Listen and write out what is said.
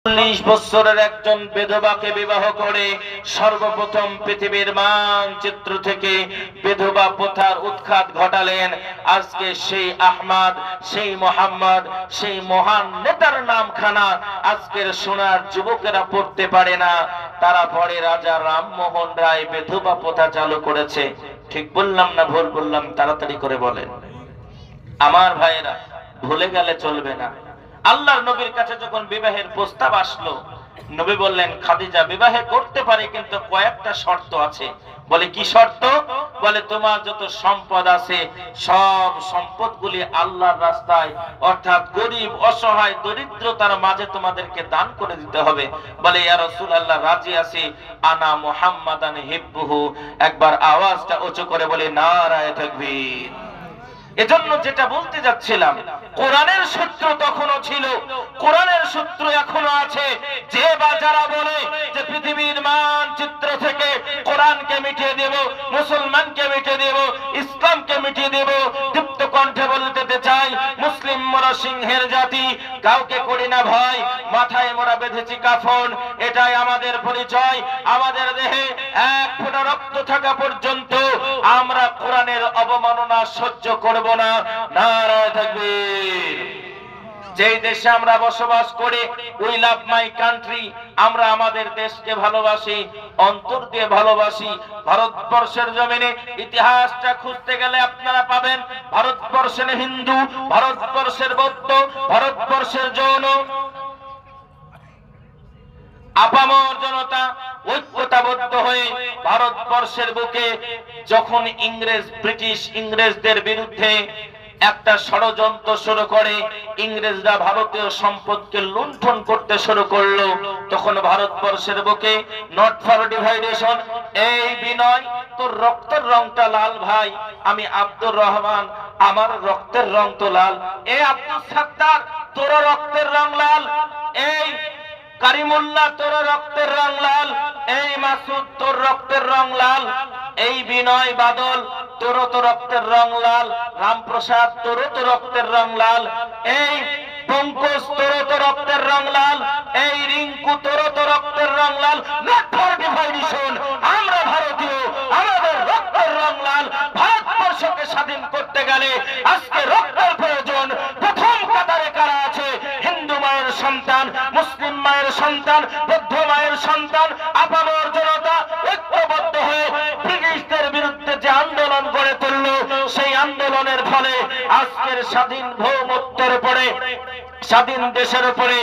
40 বছরের একজন বিধবাকে বিবাহ করে সর্বপ্রথম পৃথিবীর মানচিত্র থেকে বিধবা প্রথার উৎখাত ঘটালেন। আজকে সেই আহমদ, সেই মোহাম্মদ, সেই মহান নেতার নামখানা আজকের সোনার যুবকেরা পড়তে পারে না। তারা পরে রাজা রামমোহন রায় বিধবা প্রথা চালু করেছে। ঠিক বললাম না ভুল বললাম? তাড়াতাড়ি করে বলেন। আমার ভাইয়েরা, ভুলে গেলে চলবে না। আল্লাহর নবীর কাছে যখন বিবাহের প্রস্তাব আসলো, নবী বললেন, খাদিজা বিবাহে করতে পারে, কিন্তু কয়েকটা শর্ত আছে। বলে কি শর্ত? বলে তোমার যত সম্পদ আছে সব সম্পদগুলি আল্লাহর রাস্তায়, অর্থাৎ গরিব, অসহায়, দরিদ্রতার মাঝে তোমাদেরকে দান করে দিতে হবে। বলে ইয়া রাসূলুল্লাহ, রাজি আছি। আনা মুহাম্মাদান হিব্বুহু। একবার আওয়াজটা উঁচু করে বলে নারায়ে তাকবীর। এজন্য যেটা বলতে যাচ্ছিলাম, কোরআনের সূত্র তখনও ছিল, কোরআনের সূত্র এখনো আছে। যে বা যারা বলে যে পৃথিবীর মানচিত্র থেকে কোরআনকে মিটিয়ে দেব, মুসলমানকে মিটিয়ে দেব, ইসলামকে মিটিয়ে দেব, দীপ্ত কণ্ঠে বলতে চাই, মুসলিম মোরা সিংহের জাতি, কাউকে করি না ভয়, মাথায় মোরা বেঁধেছি কাফন, এটাই আমাদের পরিচয়। আমাদের দেহে এক ফোঁটা রক্ত থাকা পর্যন্ত আমরা কোরআনের অবমাননা সহ্য করব না। নারায়ে তাকবীর। যেই দেশে আমরা বসবাস করি, উই লাভ মাই কান্ট্রি, আমরা আমাদের দেশকে ভালোবাসি, অন্তর দিয়ে ভালোবাসি। ভারতবর্ষের জমিনে ইতিহাসটা খুঁজতে গেলে আপনারা পাবেন ভারতবর্ষের হিন্দু, ভারতবর্ষের বৌদ্ধ, ভারতবর্ষের জৈন, আপামর জনতা ঐক্যতাবদ্ধ হয়ে ভারতবর্ষের বুকে যখন ইংরেজদের বিরুদ্ধে একটা ষড়যন্ত্র শুরু করে, ইংরেজরা ভারতীয় সম্পদকে লুণ্ঠন করতে শুরু করলো, তখন ভারতবর্ষের বুকে নট ফর ডিভাইডেশন, এই বিনয় তোর রক্তের রংটা লাল ভাই, আমি আব্দুর রহমান, আমার রক্তের রং তো লাল, এ আব্দুল সাত্তার তোর রক্তের রং লাল, এই কারিমুল্লাহ তোর রক্তের রং লাল, এই মাসুদ তোর রক্তের রং লাল, এই বিনয় বাদল তোর তো রক্তের রং লাল, রামপ্রসাদ তোর তো রক্তের রং লাল, এই পঙ্কজ তোর তো রক্তের রং লাল, এই রিঙ্কু তোর তো রক্তের রং লাল। নট ফর ডিভাইডেশন, আমরা ভারতীয়, আমাদের রক্তের রং লাল। ভারতবর্ষকে স্বাধীন করতে গেলে আজকে রক্তের প্রয়োজন। প্রথম কাতারে কারা আছে? হিন্দু মায়ের সন্তান, মুসলিম মায়ের সন্তান, বৌদ্ধ মায়ের সন্তান, আপামর জনতা ঐক্যবদ্ধ হয়ে ব্রিটিশদের বিরুদ্ধে যে আন্দোলন গড়ে তুললো, সেই আন্দোলনের ফলে আজকের স্বাধীন ভৌমত্বের উপরে, স্বাধীন দেশের উপরে